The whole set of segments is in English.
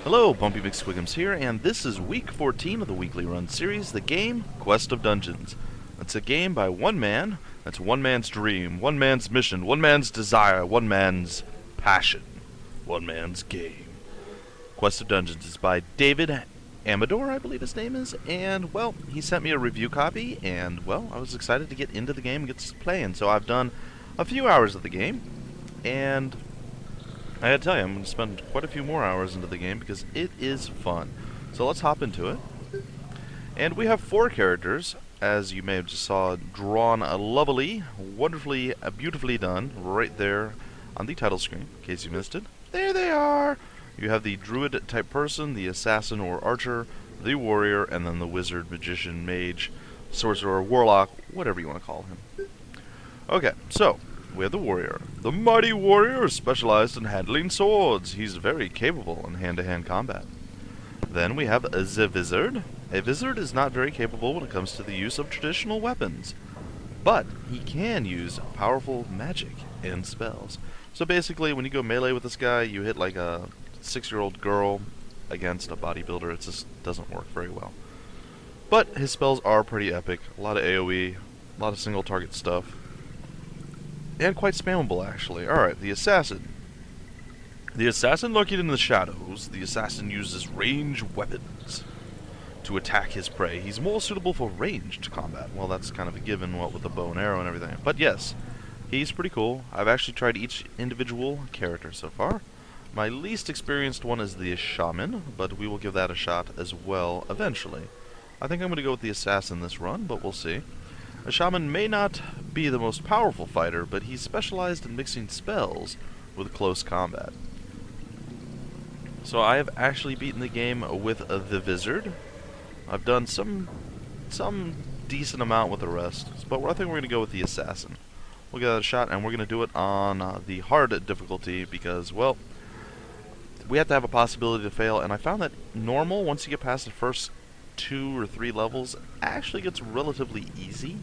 Hello, Bumpy McSquigums here, and this is week 14 of the weekly run series, the game Quest of Dungeons. It's a game by one man. That's one man's dream, one man's mission, one man's desire, one man's passion, one man's game. Quest of Dungeons is by David Amador, I believe his name is, and, well, he sent me a review copy, and, well, I was excited to get into the game and get to playing, so I've done a few hours of the game, and I gotta tell you, I'm going to spend quite a few more hours into the game because it is fun. So let's hop into it. And we have 4 characters, as you may have just saw, drawn lovely, wonderfully, beautifully done, right there on the title screen, in case you missed it. There they are! You have the druid type person, the assassin or archer, the warrior, and then the wizard, magician, mage, sorcerer, warlock, whatever you want to call him. Okay, so we have the warrior. The mighty warrior is specialized in handling swords. He's very capable in hand-to-hand combat. Then we have the wizard. A wizard is not very capable when it comes to the use of traditional weapons, but he can use powerful magic and spells. So basically, when you go melee with this guy, you hit like a 6-year-old girl against a bodybuilder. It just doesn't work very well. But his spells are pretty epic. A lot of AoE, a lot of single target stuff. And quite spammable, actually. Alright, the assassin. The assassin lurking in the shadows. The assassin uses ranged weapons to attack his prey. He's more suitable for ranged combat. Well, that's kind of a given, what with the bow and arrow and everything. But yes, he's pretty cool. I've actually tried each individual character so far. My least experienced one is the shaman, but we will give that a shot as well eventually. I think I'm going to go with the assassin this run, but we'll see. A shaman may not be the most powerful fighter, but he's specialized in mixing spells with close combat. So I have actually beaten the game with the wizard. I've done some decent amount with the rest, but I think we're going to go with the assassin. We'll give that a shot, and we're going to do it on the hard difficulty because, well, we have to have a possibility to fail, and I found that normal, once you get past the first 2 or 3 levels, actually gets relatively easy.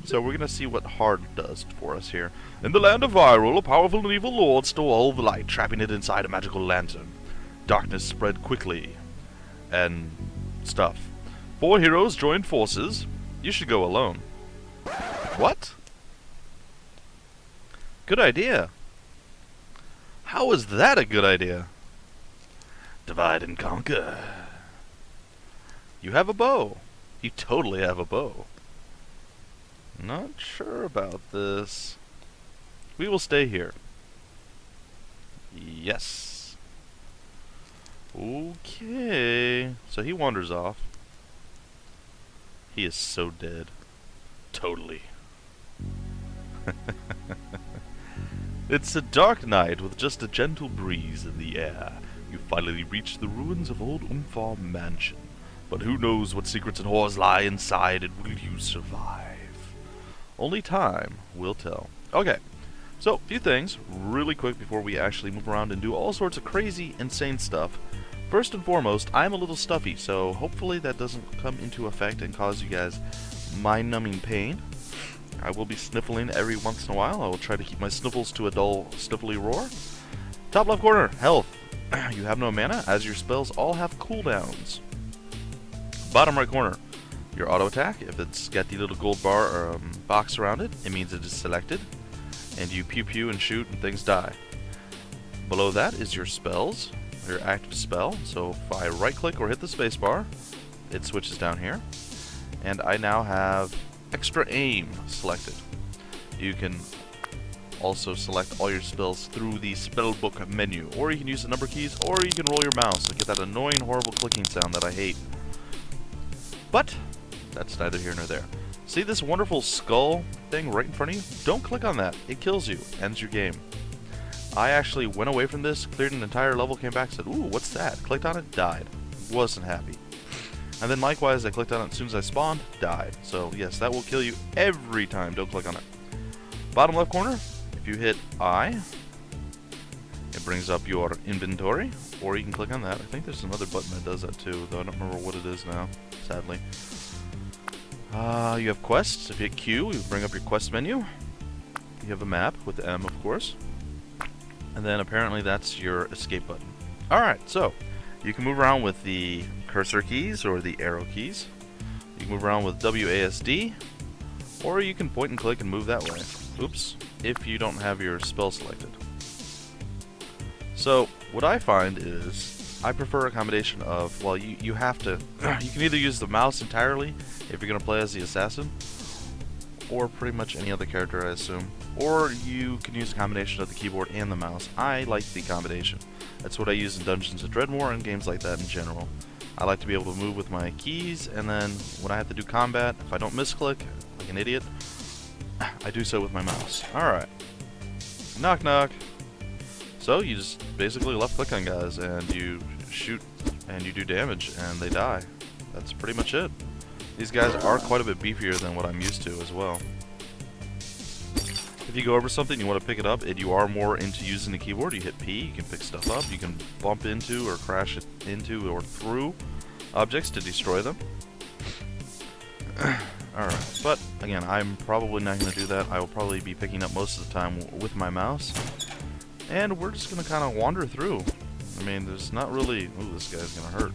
So we're going to see what hard does for us here. In the land of Hyrule, a powerful and evil lord stole all the light, trapping it inside a magical lantern. Darkness spread quickly, and stuff. 4 heroes joined forces. You should go alone. What? Good idea. How is that a good idea? Divide and conquer. You have a bow. You totally have a bow. Not sure about this. We will stay here. Yes. Okay. So he wanders off. He is so dead. Totally. It's a dark night with just a gentle breeze in the air. You finally reach the ruins of old Umfar Mansion. But who knows what secrets and horrors lie inside, and will you survive? Only time will tell. Okay, so a few things really quick before we actually move around and do all sorts of crazy, insane stuff. First and foremost, I'm a little stuffy, so hopefully that doesn't come into effect and cause you guys mind-numbing pain. I will be sniffling every once in a while. I will try to keep my sniffles to a dull, sniffly roar. Top left corner, health. You have no mana, as your spells all have cooldowns. Bottom right corner, your auto attack. If it's got the little gold bar or box around it, it means it is selected. And you pew pew and shoot and things die. Below that is your spells, your active spell. So if I right click or hit the space bar, it switches down here. And I now have extra aim selected. You can also select all your spells through the spellbook menu, or you can use the number keys, or you can roll your mouse and get that annoying, horrible clicking sound that I hate. But that's neither here nor there. See this wonderful skull thing right in front of you? Don't click on that. It kills you. Ends your game. I actually went away from this, cleared an entire level, came back, said, ooh, what's that? Clicked on it, died. Wasn't happy. And then likewise, I clicked on it as soon as I spawned, died. So yes, that will kill you every time. Don't click on it. Bottom left corner, if you hit I, it brings up your inventory, or you can click on that. I think there's another button that does that too, though I don't remember what it is now, sadly. You have quests. If you hit Q, you bring up your quest menu. You have a map with M, of course. And then apparently that's your escape button. Alright, so You can move around with the cursor keys or the arrow keys. You can move around with WASD, or you can point and click and move that way. Oops, if you don't have your spell selected. So, what I find is, I prefer a combination of, well, you have to, you can either use the mouse entirely, if you're going to play as the assassin, or pretty much any other character, I assume. Or you can use a combination of the keyboard and the mouse. I like the combination. That's what I use in Dungeons Of Dredmor and games like that in general. I like to be able to move with my keys, and then when I have to do combat, if I don't misclick, like an idiot, I do so with my mouse. Alright. Knock knock. So you just basically left click on guys, and you shoot, and you do damage, and they die. That's pretty much it. These guys are quite a bit beefier than what I'm used to as well. If you go over something, you want to pick it up, and you are more into using the keyboard, you hit P, you can pick stuff up, you can bump into or crash it into or through objects to destroy them. Alright, but again, I'm probably not going to do that. I will probably be picking up most of the time with my mouse. And we're just going to kind of wander through. I mean, there's not really... Ooh, this guy's going to hurt.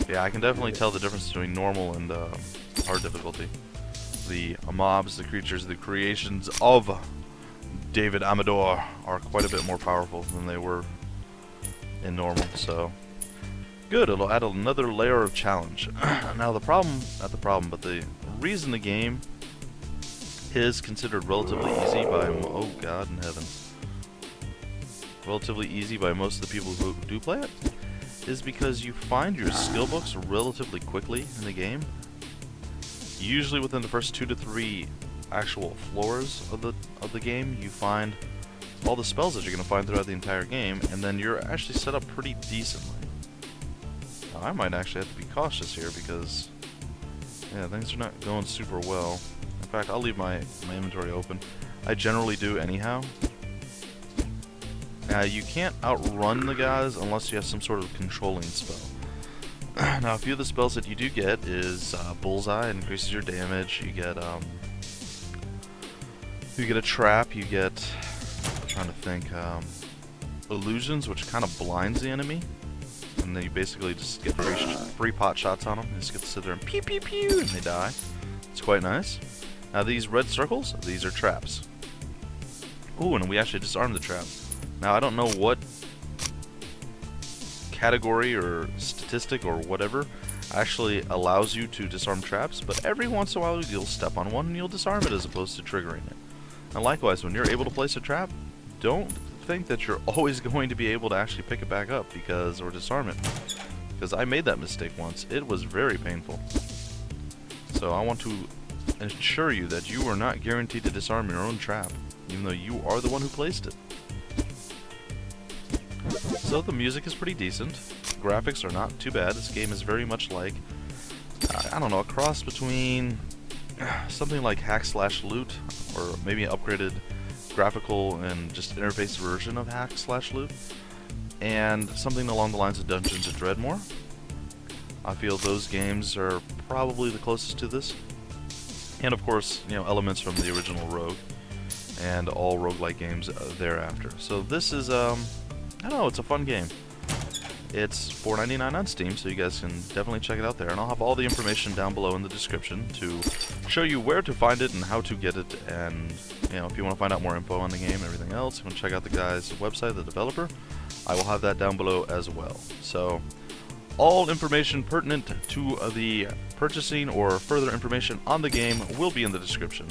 Yeah, I can definitely tell the difference between normal and hard difficulty. The mobs, the creatures, the creations of David Amador are quite a bit more powerful than they were in normal, so... Good, it'll add another layer of challenge. Now the problem, not the problem, but the reason the game is considered relatively easy by, oh god in heaven, relatively easy by most of the people who do play it, is because you find your skill books relatively quickly in the game. Usually within the first 2 to 3 actual floors of the game, you find all the spells that you're going to find throughout the entire game, and then you're actually set up pretty decently. I might actually have to be cautious here because, yeah, things are not going super well. In fact, I'll leave my inventory open. I generally do anyhow. You can't outrun the guys unless you have some sort of controlling spell. Now, a few of the spells that you do get is Bullseye, it increases your damage. You get a trap. You get, I'm trying to think, illusions, which kind of blinds the enemy. And then you basically just get free pot shots on them. You just get to sit there and pew pew pew, and they die. It's quite nice. Now these red circles, these are traps. Ooh, and we actually disarmed the trap. Now I don't know what category or statistic or whatever actually allows you to disarm traps, but every once in a while you'll step on one and you'll disarm it as opposed to triggering it. And likewise, when you're able to place a trap, don't think that you're always going to be able to actually pick it back up or disarm it, because I made that mistake once. It was very painful. So I want to ensure you that you are not guaranteed to disarm your own trap, even though you are the one who placed it. So the music is pretty decent. Graphics are not too bad. This game is very much like, I don't know, a cross between something like Hack/Loot, or maybe an upgraded graphical and just interface version of Hack/Loot, and something along the lines of Dungeons Of Dredmor. I feel those games are probably the closest to this. And of course, you know, elements from the original Rogue and all roguelike games thereafter. So this is, I don't know, it's a fun game. It's $4.99 on Steam, so you guys can definitely check it out there. And I'll have all the information down below in the description to show you where to find it and how to get it. And, you know, if you want to find out more info on the game and everything else, you want to check out the guy's website, the developer, I will have that down below as well. So, all information pertinent to the purchasing or further information on the game will be in the description.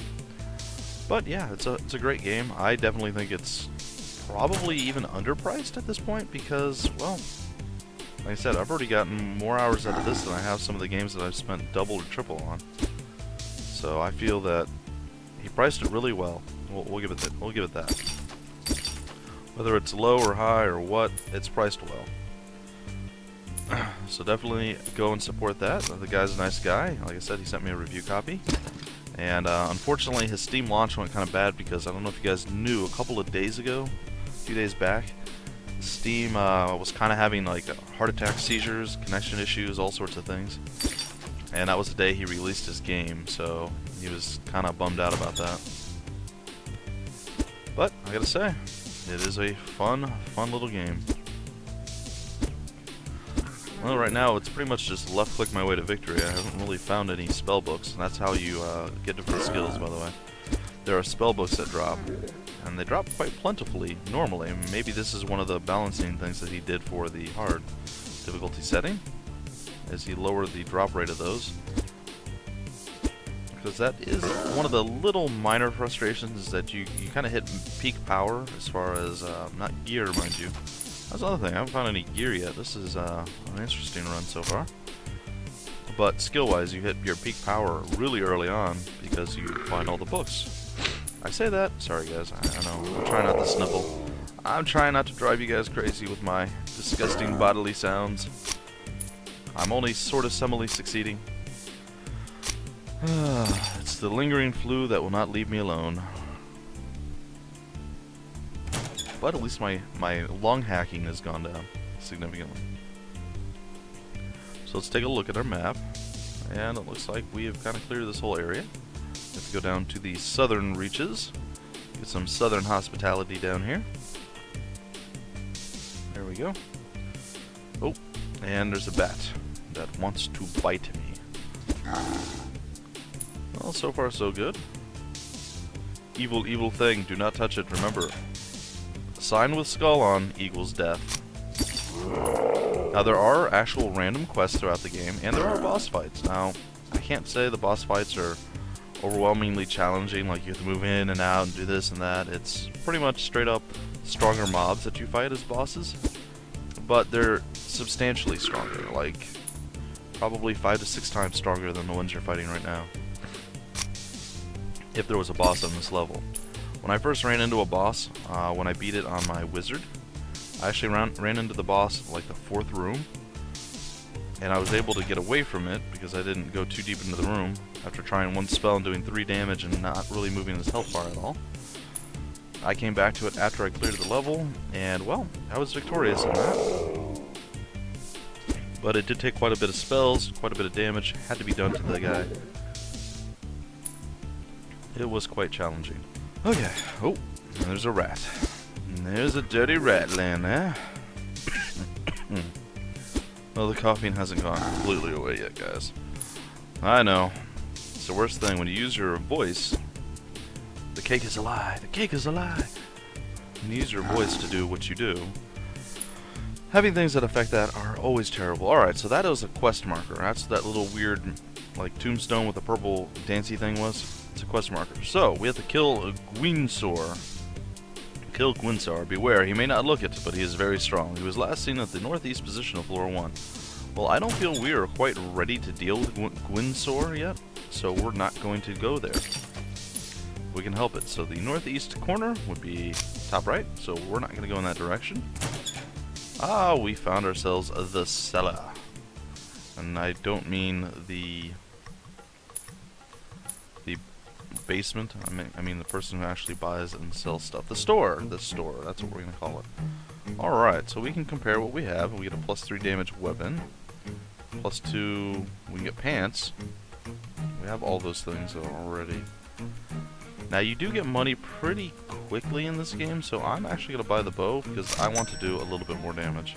But yeah, it's a great game. I definitely think it's probably even underpriced at this point because, well, like I said, I've already gotten more hours out of this than I have some of the games that I've spent double or triple on. So I feel that he priced it really well. We'll give it that. Whether it's low or high or what, it's priced well. So definitely go and support that. The guy's a nice guy. Like I said, he sent me a review copy. And unfortunately, his Steam launch went kind of bad because I don't know if you guys knew, a couple of days ago, a few days back, Steam was kind of having like heart attack, seizures, connection issues, all sorts of things. And that was the day he released his game, so he was kind of bummed out about that. But I gotta say, it is a fun little game. Well, right now it's pretty much just left click my way to victory. I haven't really found any spell books, and that's how you get different skills, by the way. There are spell books that drop, and they drop quite plentifully normally. Maybe this is one of the balancing things that he did for the hard difficulty setting, as he lowered the drop rate of those. Because that is one of the little minor frustrations, is that you kind of hit peak power as far as, not gear, mind you. That's another thing, I haven't found any gear yet. This is an interesting run so far. But skill-wise, you hit your peak power really early on because you find all the books. I say that, sorry guys, I know, I'm trying not to sniffle. I'm trying not to drive you guys crazy with my disgusting bodily sounds. I'm only sort of semi succeeding. It's the lingering flu that will not leave me alone. But at least my lung hacking has gone down significantly. So let's take a look at our map. And it looks like we have kind of cleared this whole area. We have to go down to the southern reaches. Get some southern hospitality down here. There we go. Oh, and there's a bat that wants to bite me. Well, so far so good. Evil, evil thing, do not touch it, remember. Sign with skull on equals death. Now there are actual random quests throughout the game, and there are boss fights. Now, I can't say the boss fights are overwhelmingly challenging, like you have to move in and out and do this and that. It's pretty much straight up stronger mobs that you fight as bosses, but they're substantially stronger, like probably 5 to 6 times stronger than the ones you're fighting right now, if there was a boss on this level. When I first ran into a boss, when I beat it on my wizard, I actually ran into the boss like the 4th room, and I was able to get away from it because I didn't go too deep into the room after trying one spell and doing 3 damage and not really moving his health bar at all. I came back to it after I cleared the level, and well, I was victorious in that. But it did take quite a bit of spells, quite a bit of damage, had to be done to the guy. It was quite challenging. Okay, oh, and there's a rat. And there's a dirty rat laying there. Well, the coughing hasn't gone completely away yet, guys. I know. It's the worst thing when you use your voice. The cake is a lie. The cake is a lie. When you use your voice to do what you do, having things that affect that are always terrible. Alright, so that is a quest marker. That's that little weird, like, tombstone with a purple dancey thing was. It's a quest marker. So, we have to kill Gwynsor. Kill Gwynsor. Beware, he may not look it, but he is very strong. He was last seen at the northeast position of floor 1. Well, I don't feel we are quite ready to deal with Gwynsor yet, so we're not going to go there. We can help it. So the northeast corner would be top right, so we're not going to go in that direction. Ah, we found ourselves the cellar. And I don't mean the basement. I mean the person who actually buys and sells stuff. The store. That's what we're going to call it. Alright, so we can compare what we have. We get a +3 damage weapon. +2, we can get pants. We have all those things already. Now you do get money pretty quickly in this game, so I'm actually going to buy the bow because I want to do a little bit more damage.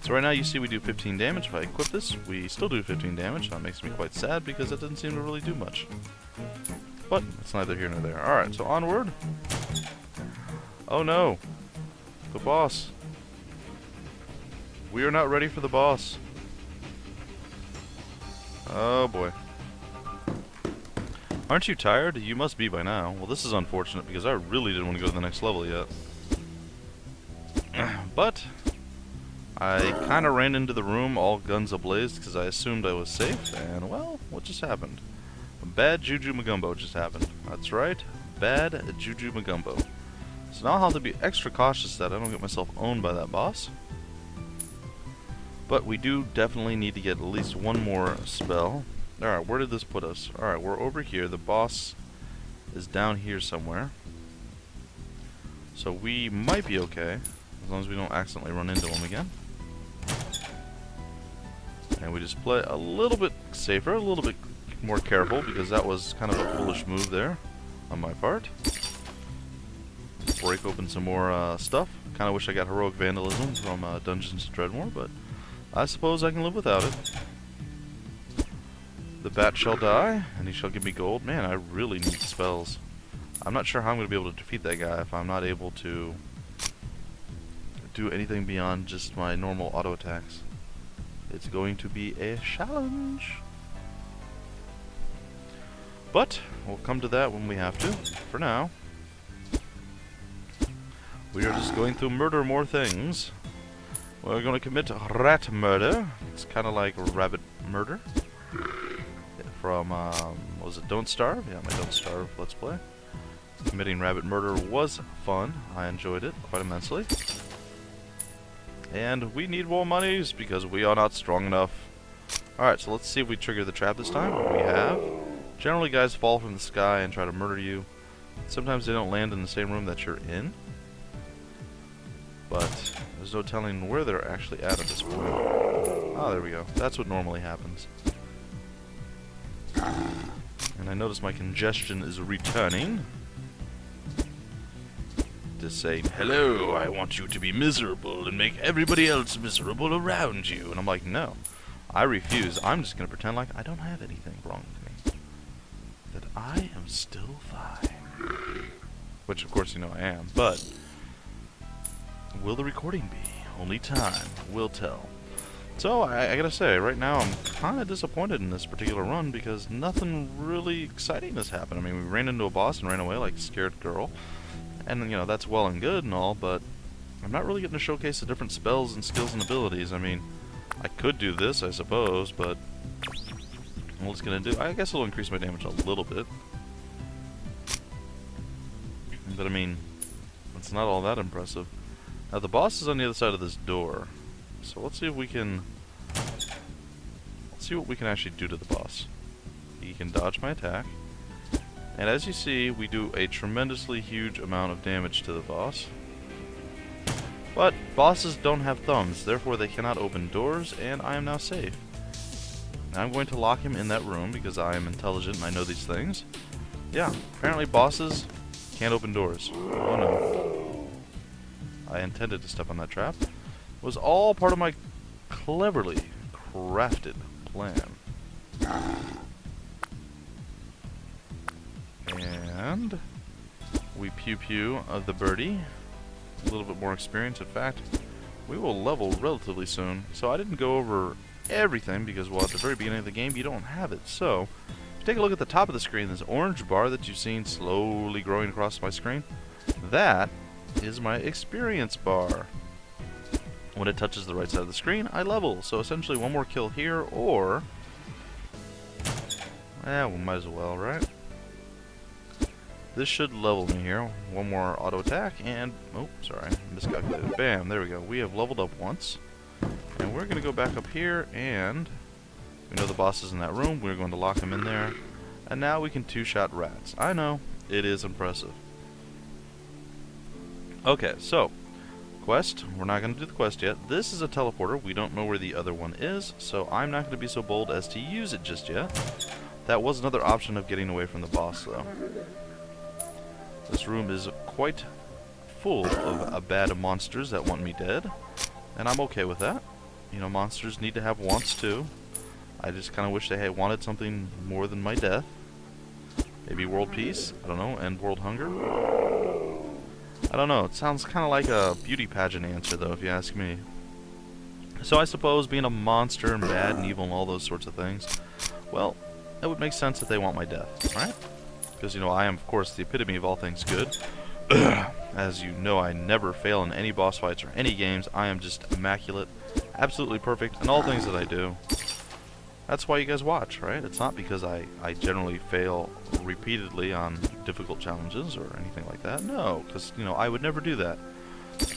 So right now you see we do 15 damage. If I equip this, we still do 15 damage. That makes me quite sad because it doesn't seem to really do much. But it's neither here nor there. Alright, so onward. Oh no. The boss. We are not ready for the boss. Oh boy. Aren't you tired? You must be by now. Well, this is unfortunate because I really didn't want to go to the next level yet. But I kind of ran into the room all guns ablaze because I assumed I was safe, and well, what just happened? Bad Juju Magumbo just happened. That's right, bad Juju Magumbo. So now I'll have to be extra cautious that I don't get myself owned by that boss. But we do definitely need to get at least one more spell. Alright, where did this put us? Alright, we're over here. The boss is down here somewhere. So we might be okay, as long as we don't accidentally run into him again. And we just play a little bit safer, a little bit more careful, because that was kind of a foolish move there on my part. Break open some more stuff. Kind of wish I got heroic vandalism from Dungeons of Dredmor, but I suppose I can live without it. The bat shall die, and he shall give me gold. Man, I really need spells. I'm not sure how I'm going to be able to defeat that guy if I'm not able to do anything beyond just my normal auto attacks. It's going to be a challenge. But we'll come to that when we have to. For now, we are just going to murder more things. We're going to commit rat murder. It's kind of like rabbit murder. From, what was it, Don't Starve? Yeah, my Don't Starve Let's Play. Committing rabbit murder was fun. I enjoyed it quite immensely. And we need more monies because we are not strong enough. Alright, so let's see if we trigger the trap this time. We have. Generally, guys fall from the sky and try to murder you. Sometimes they don't land in the same room that you're in. But there's no telling where they're actually at this point. Ah, there we go. That's what normally happens. And I notice my congestion is returning. Just saying, hello, I want you to be miserable and make everybody else miserable around you. And I'm like, no, I refuse. I'm just going to pretend like I don't have anything wrong with me. That I am still fine. Which, of course, you know I am. But will the recording be? Only time will tell. So, I gotta say, right now I'm kind of disappointed in this particular run because nothing really exciting has happened. I mean, we ran into a boss and ran away like a scared girl. And, you know, that's well and good and all, but I'm not really getting to showcase the different spells and skills and abilities. I mean, I could do this, I suppose, but all it's going to do, I guess it'll increase my damage a little bit. But, I mean, it's not all that impressive. Now, the boss is on the other side of this door. So let's see if we can... Let's see what we can actually do to the boss. He can dodge my attack. And as you see, we do a tremendously huge amount of damage to the boss. But bosses don't have thumbs, therefore they cannot open doors, and I am now safe. Now I'm going to lock him in that room because I am intelligent and I know these things. Yeah, apparently bosses can't open doors. Oh no. I intended to step on that trap. It was all part of my cleverly crafted plan. And we pew-pew of the birdie. A little bit more experience. In fact, we will level relatively soon. So I didn't go over everything because, well, at the very beginning of the game, you don't have it. So, if you take a look at the top of the screen, this orange bar that you've seen slowly growing across my screen, that is my experience bar. When it touches the right side of the screen, I level. So essentially, one more kill here, or... we might as well, right? This should level me here. One more auto attack, and... oh, sorry. Miscalculated. Bam, there we go. We have leveled up once. And we're going to go back up here, and... we know the boss is in that room. We're going to lock him in there. And now we can two-shot rats. I know. It is impressive. Okay, so... quest. We're not going to do the quest yet. This is a teleporter. We don't know where the other one is, so I'm not going to be so bold as to use it just yet. That was another option of getting away from the boss, though. This room is quite full of bad monsters that want me dead, and I'm okay with that. You know, monsters need to have wants too. I just kind of wish they had wanted something more than my death. Maybe world peace? I don't know. End world hunger? I don't know. It sounds kind of like a beauty pageant answer, though, if you ask me. So I suppose being a monster and bad and evil and all those sorts of things, well, it would make sense that they want my death, right? Because, you know, I am, of course, the epitome of all things good. As you know, I never fail in any boss fights or any games. I am just immaculate, absolutely perfect in all things that I do. That's why you guys watch, right? It's not because I generally fail repeatedly on difficult challenges or anything like that. No, because, you know, I would never do that.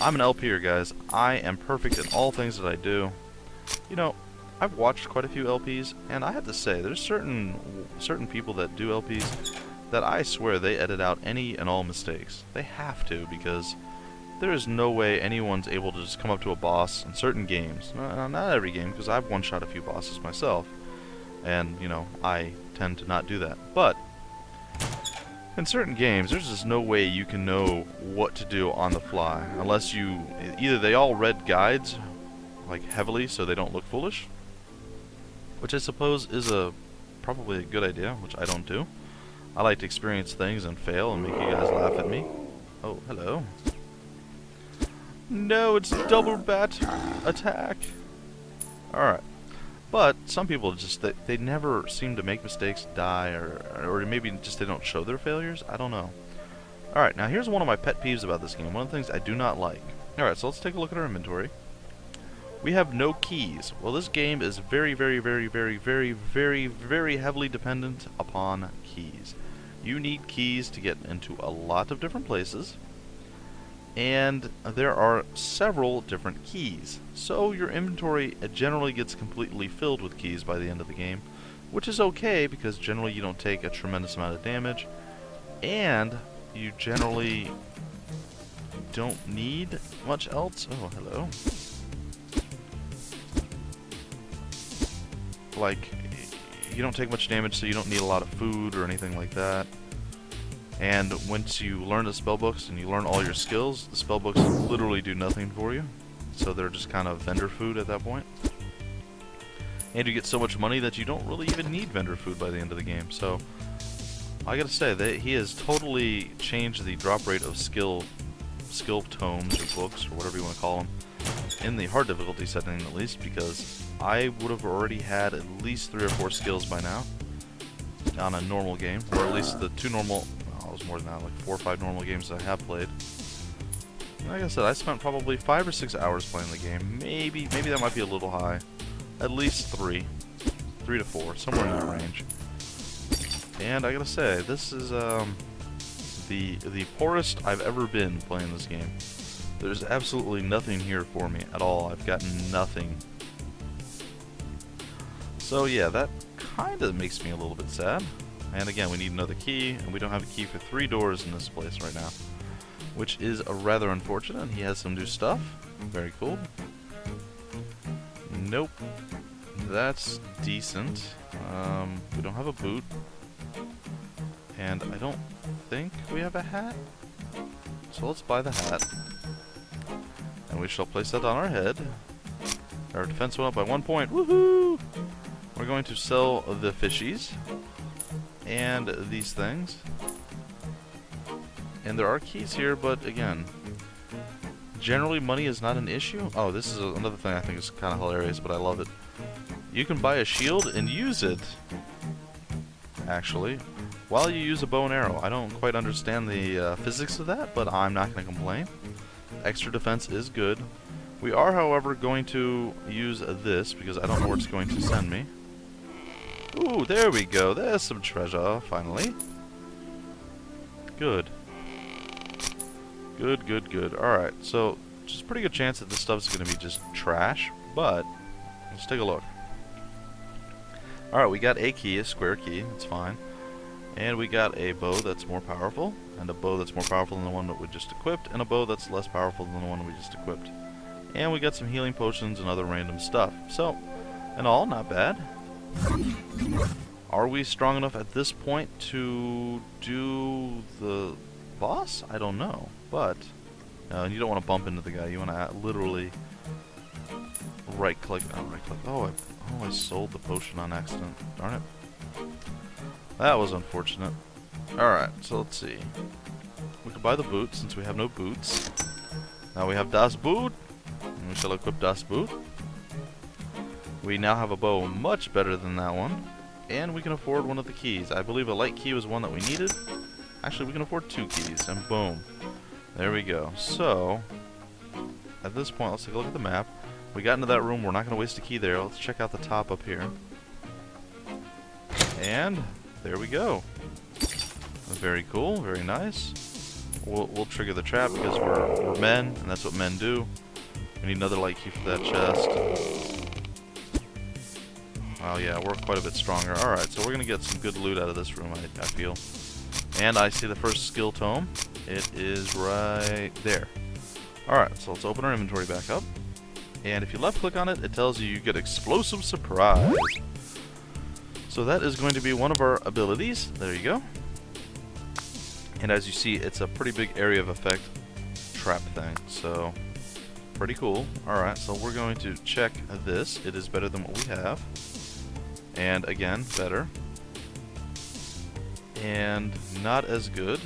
I'm an LPer, guys. I am perfect in all things that I do. You know, I've watched quite a few LPs, and I have to say, there's certain people that do LPs that I swear they edit out any and all mistakes. They have to, because there is no way anyone's able to just come up to a boss in certain games. Not every game, because I've one-shot a few bosses myself. And, you know, I tend to not do that. But in certain games, there's just no way you can know what to do on the fly. Unless you... either they all read guides, like heavily so they don't look foolish, which I suppose is probably a good idea, which I don't do. I like to experience things and fail and make you guys laugh at me. Oh, hello. No, it's double bat attack. Alright. But some people just, they never seem to make mistakes, die, or maybe just they don't show their failures. I don't know. Alright, now here's one of my pet peeves about this game. One of the things I do not like. Alright, so let's take a look at our inventory. We have no keys. Well, this game is very, very, very, very, very, very, very heavily dependent upon keys. You need keys to get into a lot of different places, and there are several different keys. So your inventory generally gets completely filled with keys by the end of the game, which is okay because generally you don't take a tremendous amount of damage, and you generally don't need much else. Oh, hello. Like, you don't take much damage, so you don't need a lot of food or anything like that. And once you learn the spellbooks and you learn all your skills, the spellbooks literally do nothing for you. So they're just kind of vendor food at that point. And you get so much money that you don't really even need vendor food by the end of the game. So I gotta say that he has totally changed the drop rate of skill tomes or books or whatever you want to call them in the hard difficulty setting, at least, because I would have already had at least 3 or 4 skills by now on a normal game, or at least the 2 normal. Oh, it was more than that, like 4 or 5 normal games I have played. Like I said, I spent probably 5 or 6 hours playing the game. Maybe that might be a little high. At least 3 to 4, somewhere in that range. And I gotta say, this is the poorest I've ever been playing this game. There's absolutely nothing here for me at all. I've got nothing. So yeah, that kind of makes me a little bit sad. And again, we need another key, and we don't have a key for 3 doors in this place right now, which is rather unfortunate. He has some new stuff. Very cool. Nope. That's decent. We don't have a boot. And I don't think we have a hat. So let's buy the hat. And we shall place that on our head. Our defense went up by 1 point. Woohoo! We're going to sell the fishies. And these things. And there are keys here, but again, generally money is not an issue. Oh, this is another thing I think is kind of hilarious, but I love it. You can buy a shield and use it, actually, while you use a bow and arrow. I don't quite understand the physics of that, but I'm not going to complain. Extra defense is good. We are, however, going to use this because I don't know where it's going to send me. Ooh, there we go. There's some treasure, finally. Good. Good, good, good. Alright, so there's a pretty good chance that this stuff's going to be just trash, but let's take a look. Alright, we got a key, a square key. That's fine. And we got a bow that's more powerful, and a bow that's more powerful than the one that we just equipped, and a bow that's less powerful than the one we just equipped. And we got some healing potions and other random stuff. So, in all, not bad. Are we strong enough at this point to do the boss? I don't know, but you don't want to bump into the guy. You want to literally right-click. Oh, right-click. Oh, I sold the potion on accident. Darn it. That was unfortunate. Alright, so let's see. We can buy the boot since we have no boots. Now we have Das Boot. And we shall equip Das Boot. We now have a bow much better than that one. And we can afford one of the keys. I believe a light key was one that we needed. Actually, we can afford 2 keys. And boom. There we go. So, at this point, let's take a look at the map. We got into that room. We're not going to waste a key there. Let's check out the top up here. And there we go. Very cool. Very nice. We'll trigger the trap because we're men, and that's what men do. We need another light key for that chest. Oh yeah, we're quite a bit stronger. Alright, so we're going to get some good loot out of this room, I feel. And I see the first skill tome. It is right there. Alright, so let's open our inventory back up. And if you left click on it, it tells you get explosive surprise. So that is going to be one of our abilities. There you go. And as you see, it's a pretty big area of effect trap thing. So pretty cool. Alright, so we're going to check this. It is better than what we have. And again, better. And not as good.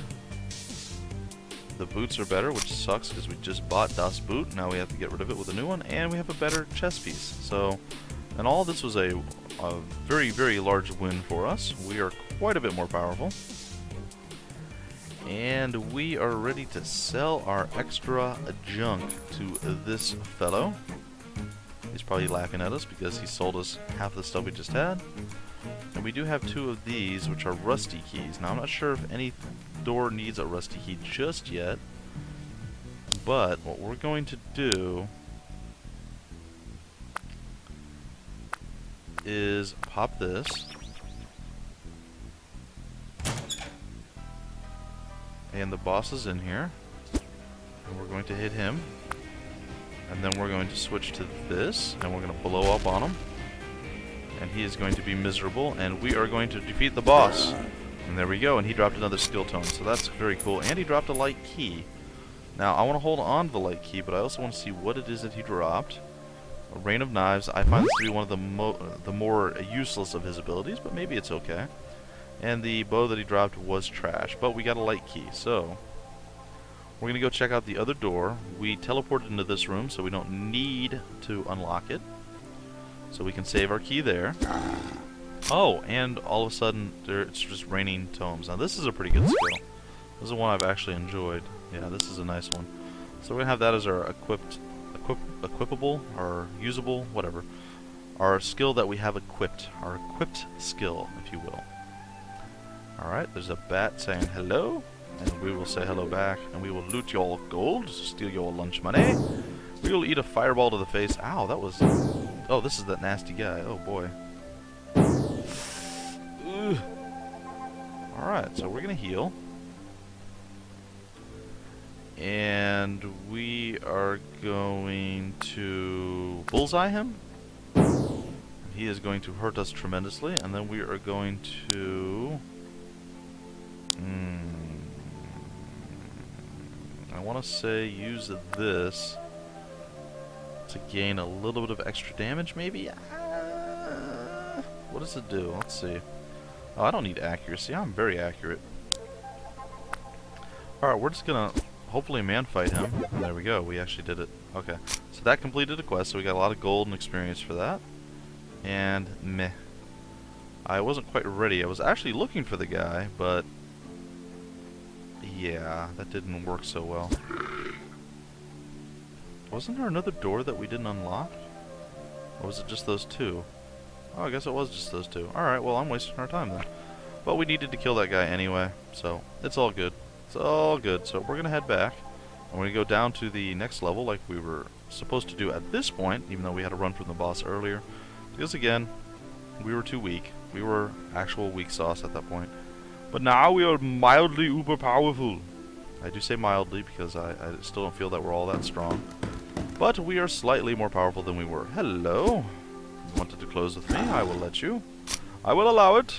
The boots are better, which sucks because we just bought Das Boot. Now we have to get rid of it with a new one, and we have a better chest piece. So, and all this was a very, very large win for us. We are quite a bit more powerful. And we are ready to sell our extra junk to this fellow. He's probably laughing at us because he sold us half the stuff we just had. And we do have 2 of these, which are rusty keys. Now, I'm not sure if any door needs a rusty key just yet. But what we're going to do is pop this. And the boss is in here. And we're going to hit him. And then we're going to switch to this. And we're going to blow up on him. And he is going to be miserable. And we are going to defeat the boss. And there we go. And he dropped another skill tone. So that's very cool. And he dropped a light key. Now, I want to hold on to the light key. But I also want to see what it is that he dropped. A Rain of Knives. I find this to be one of the more useless of his abilities. But maybe it's okay. And the bow that he dropped was trash. But we got a light key. So we're going to go check out the other door. We teleported into this room, so we don't need to unlock it. So we can save our key there. Oh, and all of a sudden, it's just raining tomes. Now this is a pretty good skill. This is one I've actually enjoyed. Yeah, this is a nice one. So we're going to have that as our equipable, or usable, whatever. Our skill that we have equipped. Our equipped skill, if you will. Alright, there's a bat saying hello. And we will say hello back. And we will loot your gold, steal your lunch money. We will eat a fireball to the face. Ow, that was... Oh, this is that nasty guy. Oh, boy. Alright, so we're going to heal. And we are going to bullseye him. He is going to hurt us tremendously. And then we are going to... I want to say use this to gain a little bit of extra damage, maybe? What does it do? Let's see. Oh, I don't need accuracy. I'm very accurate. Alright, we're just gonna hopefully man fight him. And there we go. We actually did it. Okay. So that completed a quest, so we got a lot of gold and experience for that. And meh. I wasn't quite ready. I was actually looking for the guy, but... yeah, that didn't work so well. Wasn't there another door that we didn't unlock? Or was it just those 2? Oh, I guess it was just those 2. Alright, well, I'm wasting our time then. But we needed to kill that guy anyway, so it's all good. It's all good. So we're going to head back. And we're going to go down to the next level like we were supposed to do at this point, even though we had to run from the boss earlier. Because again, we were too weak. We were actual weak sauce at that point. But now we are mildly uber powerful. I do say mildly because I still don't feel that we're all that strong. But we are slightly more powerful than we were. Hello. You wanted to close with me? I will let you. I will allow it.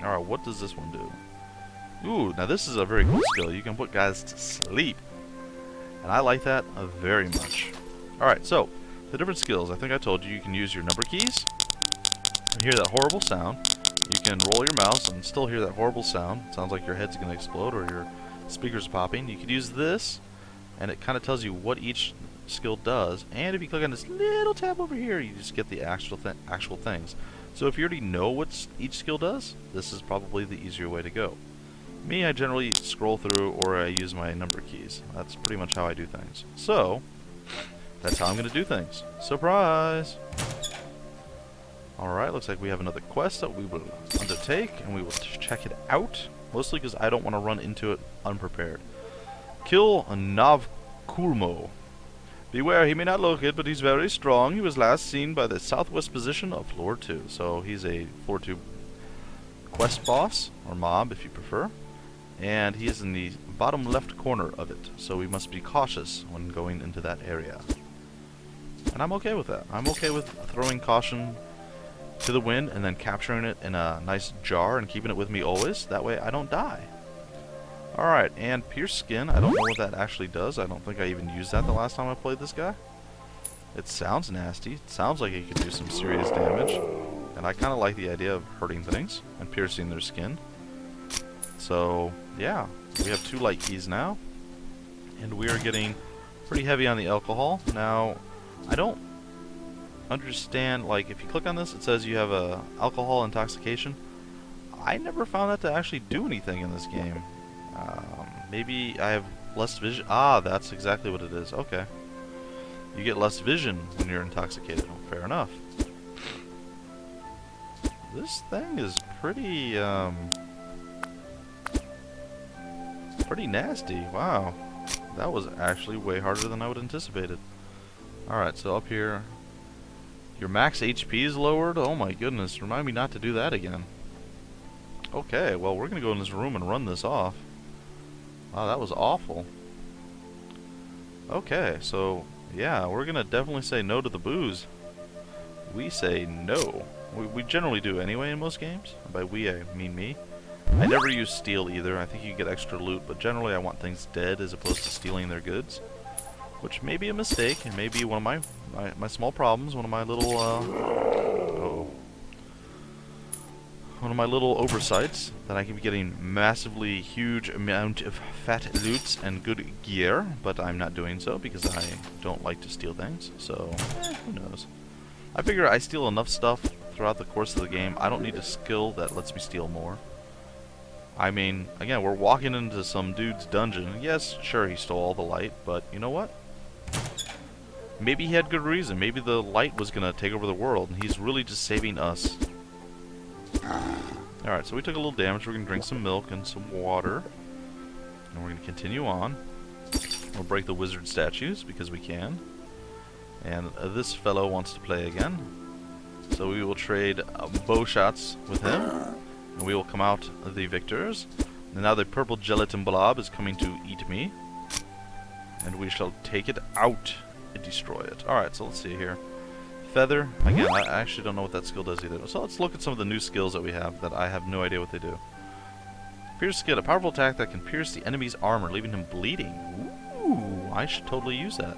Alright, what does this one do? Ooh, now this is a very cool skill. You can put guys to sleep. And I like that very much. Alright, so, the different skills. I think I told you can use your number keys. And hear that horrible sound. You can roll your mouse and still hear that horrible sound. It sounds like your head's going to explode or your speaker's popping. You could use this, and it kind of tells you what each skill does. And if you click on this little tab over here, you just get the actual things. So if you already know what each skill does, this is probably the easier way to go. Me, I generally scroll through or I use my number keys. That's pretty much how I do things. So, that's how I'm going to do things. Surprise! Alright, looks like we have another quest that we will undertake, and we will check it out. Mostly because I don't want to run into it unprepared. Kill Navkulmo. Beware, he may not look it, but he's very strong. He was last seen by the southwest position of floor 2. So he's a floor 2 quest boss, or mob if you prefer. And he is in the bottom left corner of it. So we must be cautious when going into that area. And I'm okay with that. I'm okay with throwing caution to the wind and then capturing it in a nice jar and keeping it with me always. That way I don't die. Alright, and pierce skin. I don't know what that actually does. I don't think I even used that the last time I played this guy. It sounds nasty. It sounds like it could do some serious damage. And I kind of like the idea of hurting things and piercing their skin. So, yeah. We have 2 light keys now. And we are getting pretty heavy on the alcohol. Now, I don't understand, like, if you click on this, it says you have a alcohol intoxication. I never found that to actually do anything in this game. Maybe I have less vision. Ah, that's exactly what it is. Okay. You get less vision when you're intoxicated. Well, fair enough. This thing is pretty, pretty nasty. Wow. That was actually way harder than I would have anticipated. Alright, so up here, your max HP is lowered. Oh my goodness, remind me not to do that again. Okay, well, we're going to go in this room and run this off. Wow, that was awful. Okay, so, yeah, we're going to definitely say no to the booze. We say no. We generally do anyway in most games. By we, I mean me. I never use steal either. I think you get extra loot, but generally I want things dead as opposed to stealing their goods. Which may be a mistake, and may be one of my small problems, one of my little, one of my little oversights, that I can be getting massively huge amount of fat loots and good gear, but I'm not doing so because I don't like to steal things, so who knows. I figure I steal enough stuff throughout the course of the game. I don't need a skill that lets me steal more. I mean, again, we're walking into some dude's dungeon. Yes, sure, he stole all the light, but you know what? Maybe he had good reason. Maybe the light was going to take over the world, and he's really just saving us. Alright, so we took a little damage. We're going to drink some milk and some water. And we're going to continue on. We'll break the wizard statues, because we can. And this fellow wants to play again. So we will trade bow shots with him. And we will come out the victors. And now the purple gelatin blob is coming to eat me. And we shall take it out and destroy it. Alright, so let's see here. Feather. Again, I actually don't know what that skill does either. So let's look at some of the new skills that we have that I have no idea what they do. Pierce skill. A powerful attack that can pierce the enemy's armor, leaving him bleeding. Ooh, I should totally use that.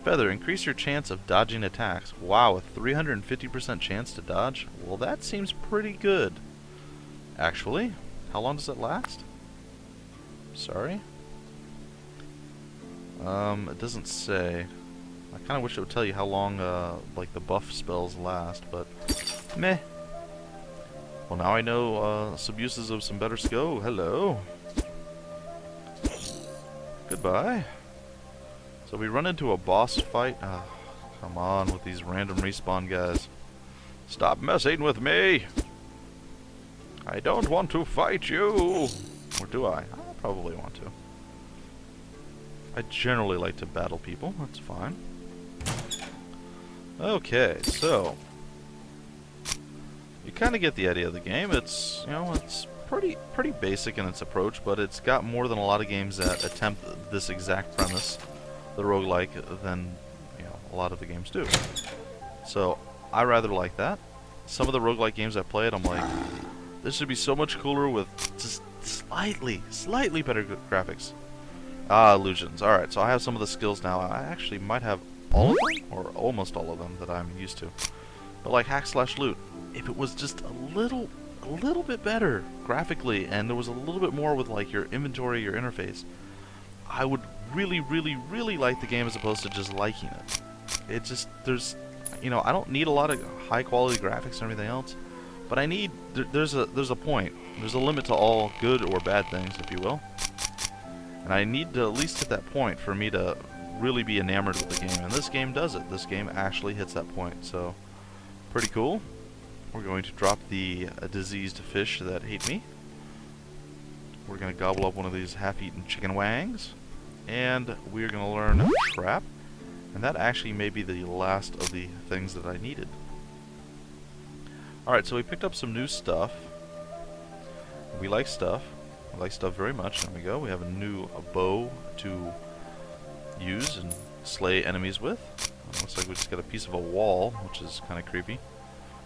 Feather. Increase your chance of dodging attacks. Wow, a 350% chance to dodge? Well, that seems pretty good. Actually, how long does it last? Sorry? It doesn't say. I kind of wish it would tell you how long, like, the buff spells last, but meh. Well, now I know some uses of some better skill. Hello. Goodbye. So we run into a boss fight. Come on with these random respawn guys. Stop messing with me! I don't want to fight you! Or do I? I probably want to. I generally like to battle people. That's fine. Okay, so you kind of get the idea of the game. It's, you know, it's pretty basic in its approach, but it's got more than a lot of games that attempt this exact premise, the roguelike, than, you know, a lot of the games do. So I rather like that. Some of the roguelike games I played, I'm like, this should be so much cooler with just slightly better graphics. Illusions. Alright, so I have some of the skills now. I actually might have all of them, or almost all of them, that I'm used to. But like hack slash loot, if it was just a little bit better graphically, and there was a little bit more with like your inventory, your interface, I would really like the game as opposed to just liking it. It just, there's, you know, I don't need a lot of high quality graphics and everything else, but I need, there's a point, there's a limit to all good or bad things, if you will. And I need to at least hit that point for me to really be enamored with the game. And this game does it. This game actually hits that point. So, pretty cool. We're going to drop the diseased fish that hate me. We're going to gobble up one of these half-eaten chicken wangs. And we're going to learn trap. And that actually may be the last of the things that I needed. Alright, so we picked up some new stuff. We like stuff. I like stuff very much. There we go. We have a new bow to use and slay enemies with. Looks like we just got a piece of a wall, which is kind of creepy.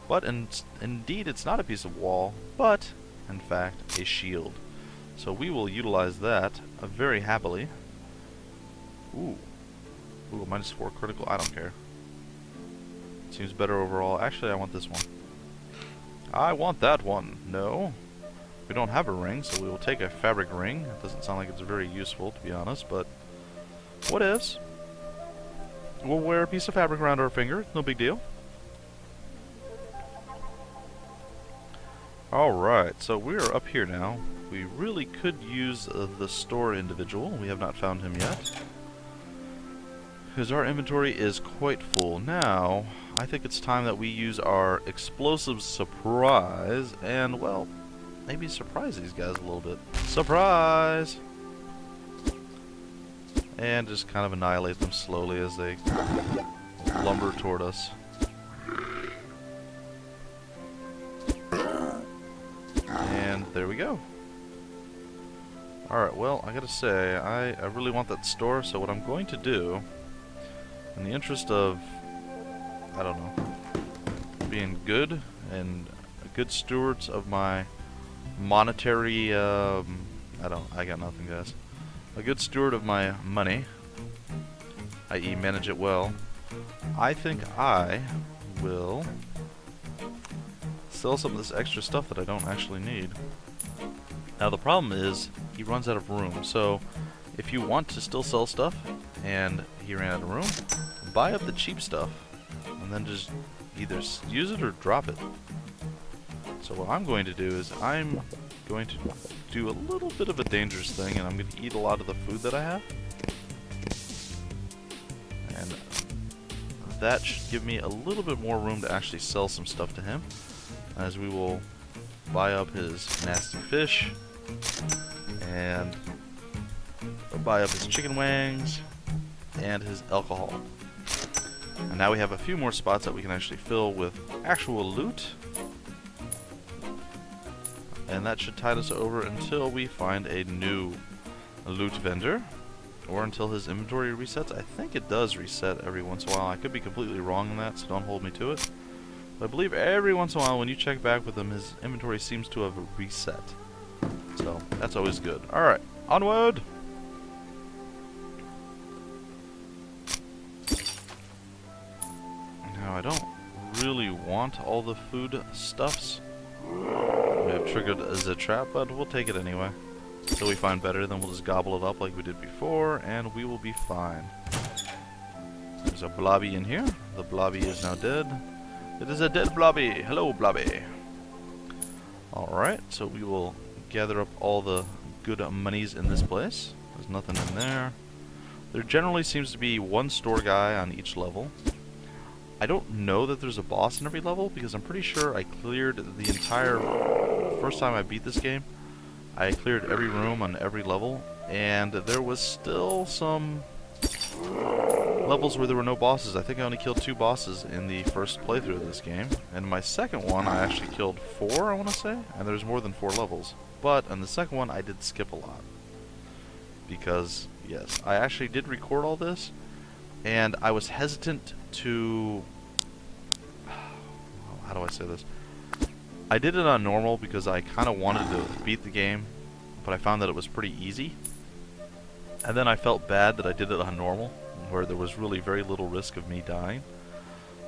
But indeed, it's not a piece of wall, but in fact a shield. So we will utilize that very happily. Ooh, -4 critical. I don't care. Seems better overall. Actually, I want this one. I want that one. No. We don't have a ring, so we will take a fabric ring. It doesn't sound like it's very useful, to be honest, but what ifs? We'll wear a piece of fabric around our finger. No big deal. Alright, so we're up here now. We really could use the store individual. We have not found him yet, because our inventory is quite full. Now, I think it's time that we use our explosive surprise and, well, maybe surprise these guys a little bit. Surprise! And just kind of annihilate them slowly as they lumber toward us. And there we go. Alright, well, I gotta say, I really want that store, so what I'm going to do, in the interest of, I don't know, being good and good stewards of my monetary, I got nothing, guys. A good steward of my money, i.e. manage it well, I think I will sell some of this extra stuff that I don't actually need. Now the problem is, he runs out of room, so if you want to still sell stuff, and he ran out of room, buy up the cheap stuff, and then just either use it or drop it. So what I'm going to do is, I'm going to do a little bit of a dangerous thing, and I'm going to eat a lot of the food that I have. And that should give me a little bit more room to actually sell some stuff to him, as we will buy up his nasty fish, and buy up his chicken wings, and his alcohol. And now we have a few more spots that we can actually fill with actual loot. And that should tide us over until we find a new loot vendor, or until his inventory resets. I think it does reset every once in a while. I could be completely wrong on that, so don't hold me to it. But I believe every once in a while when you check back with him, his inventory seems to have reset. So that's always good. Alright, onward! Now I don't really want all the food stuffs. We have triggered the trap, but we'll take it anyway. Until we find better, then we'll just gobble it up like we did before, and we will be fine. There's a blobby in here. The blobby is now dead. It is a dead blobby. Hello, blobby. Alright, so we will gather up all the good monies in this place. There's nothing in there. There generally seems to be one store guy on each level. I don't know that there's a boss in every level, because I'm pretty sure I cleared the entire... First time I beat this game, I cleared every room on every level, and there was still some levels where there were no bosses. I think I only killed 2 bosses in the first playthrough of this game, and my second one I actually killed 4, I want to say, and there's more than 4 levels. But on the second one I did skip a lot, because yes, I actually did record all this, and I was hesitant to... How do I say this? I did it on normal because I kind of wanted to beat the game, but I found that it was pretty easy. And then I felt bad that I did it on normal, where there was really very little risk of me dying.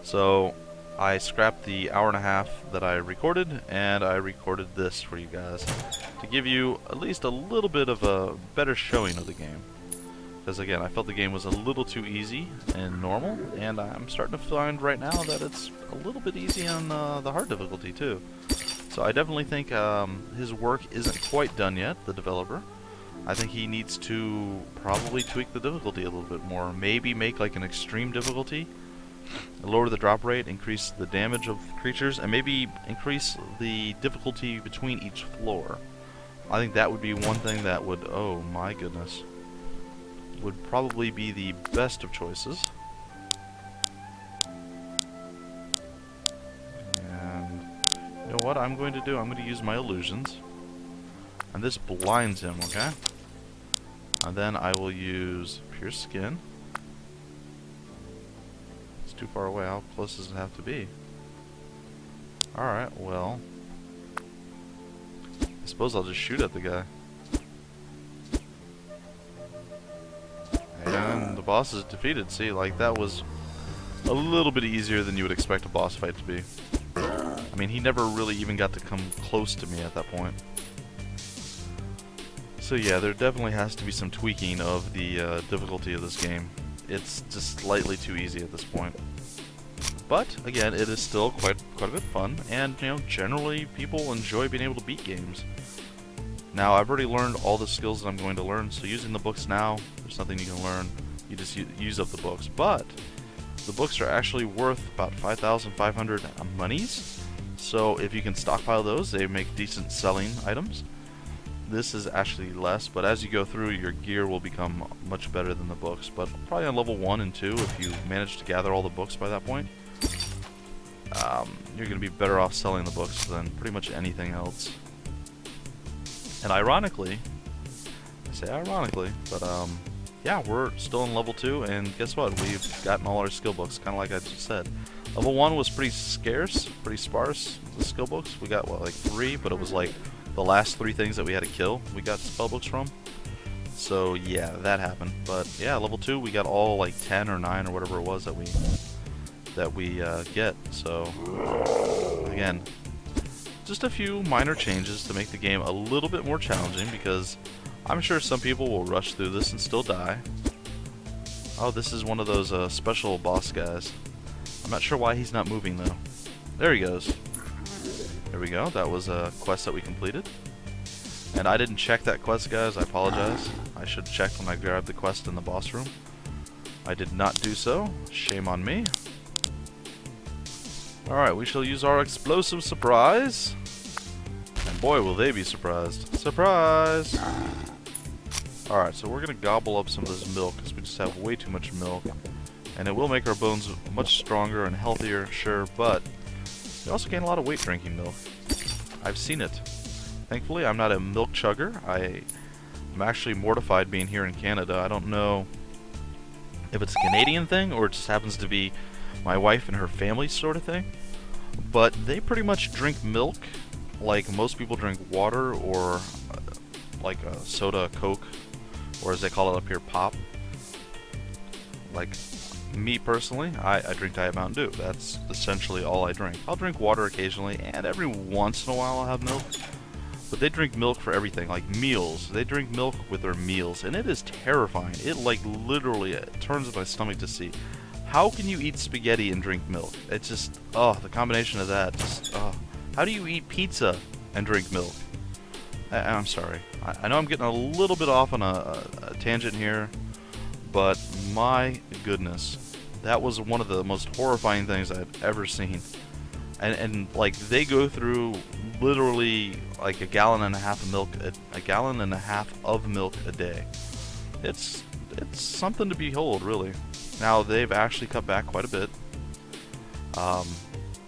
So I scrapped the hour and a half that I recorded, and I recorded this for you guys to give you at least a little bit of a better showing of the game. Because again, I felt the game was a little too easy and normal, and I'm starting to find right now that it's a little bit easy on the hard difficulty too. So I definitely think his work isn't quite done yet, the developer. I think he needs to probably tweak the difficulty a little bit more. Maybe make like an extreme difficulty, lower the drop rate, increase the damage of creatures, and maybe increase the difficulty between each floor. I think that would be one thing that would, oh my goodness, would probably be the best of choices. And you know what I'm going to do? I'm going to use my illusions. And this blinds him, okay? And then I will use pure skin. It's too far away. How close does it have to be? Alright, well, I suppose I'll just shoot at the guy. And the boss is defeated. See, like, that was a little bit easier than you would expect a boss fight to be. I mean, he never really even got to come close to me at that point. So yeah, there definitely has to be some tweaking of the difficulty of this game. It's just slightly too easy at this point. But again, it is still quite a bit fun, and you know, generally people enjoy being able to beat games. Now, I've already learned all the skills that I'm going to learn, so using the books now, there's nothing you can learn. You just use up the books. But the books are actually worth about 5,500 monies. So if you can stockpile those, they make decent selling items. This is actually less, but as you go through, your gear will become much better than the books. But probably on level 1 and 2, if you manage to gather all the books by that point, you're going to be better off selling the books than pretty much anything else. And ironically, I say ironically, but yeah, we're still in level 2, and guess what? We've gotten all our skill books, kind of like I just said. Level 1 was pretty scarce, pretty sparse, the skill books. We got, what, like 3, but it was like the last 3 things that we had to kill we got spell books from. So yeah, that happened. But yeah, level 2 we got all like 10 or 9 or whatever it was that we get. So again, just a few minor changes to make the game a little bit more challenging, because I'm sure some people will rush through this and still die. Oh, this is one of those special boss guys. I'm not sure why he's not moving though. There he goes. There we go. That was a quest that we completed. And I didn't check that quest, guys. I apologize. I should have checked when I grabbed the quest in the boss room. I did not do so. Shame on me. Alright, we shall use our explosive surprise. And boy, will they be surprised. Surprise! Alright, so we're going to gobble up some of this milk, because we just have way too much milk. And it will make our bones much stronger and healthier, sure, but we also gain a lot of weight drinking milk. I've seen it. Thankfully, I'm not a milk chugger. I'm actually mortified being here in Canada. I don't know if it's a Canadian thing or it just happens to be my wife and her family sort of thing. But they pretty much drink milk like most people drink water, or like a soda, Coke, or as they call it up here, pop. Like me personally, I drink Diet Mountain Dew. That's essentially all I drink. I'll drink water occasionally, and every once in a while I'll have milk. But they drink milk for everything, like meals. They drink milk with their meals, and it is terrifying. It like literally turns my stomach to see. How can you eat spaghetti and drink milk? It's just, oh, the combination of that. Just, oh. How do you eat pizza and drink milk? I'm sorry. I know I'm getting a little bit off on a tangent here, but my goodness, that was one of the most horrifying things I've ever seen. And like they go through literally like a gallon and a half of milk a day. It's something to behold, really. Now they've actually cut back quite a bit.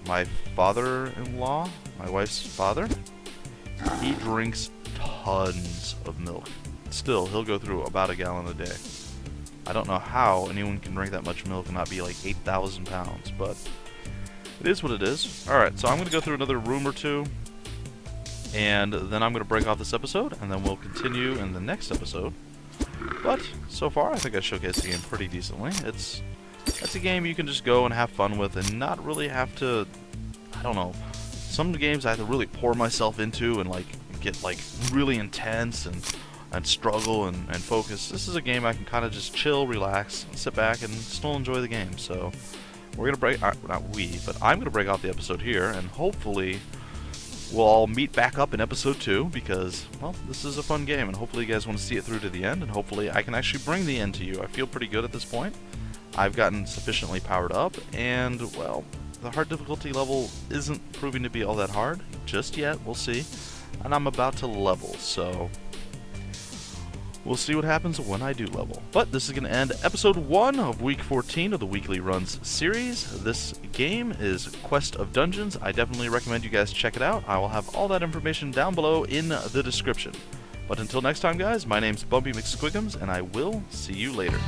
My father-in-law, my wife's father, he drinks tons of milk. Still, he'll go through about a gallon a day. I don't know how anyone can drink that much milk and not be like 8,000 pounds, but it is what it is. Alright, so I'm going to go through another room or two, and then I'm going to break off this episode, and then we'll continue in the next episode. But so far, I think I showcased the game pretty decently. It's a game you can just go and have fun with and not really have to, I don't know, some games I have to really pour myself into and like get like really intense and struggle and focus. This is a game I can kind of just chill, relax, sit back, and still enjoy the game. So we're gonna break, not we, but I'm gonna break off the episode here, and hopefully we'll all meet back up in episode 2, because, well, this is a fun game, and hopefully you guys want to see it through to the end, and hopefully I can actually bring the end to you. I feel pretty good at this point. I've gotten sufficiently powered up, and, well, the hard difficulty level isn't proving to be all that hard just yet. We'll see. And I'm about to level, so we'll see what happens when I do level. But this is going to end episode 1 of week 14 of the Weekly Runs series. This game is Quest of Dungeons. I definitely recommend you guys check it out. I will have all that information down below in the description. But until next time, guys, my name's Bumpy McSquigums, and I will see you later.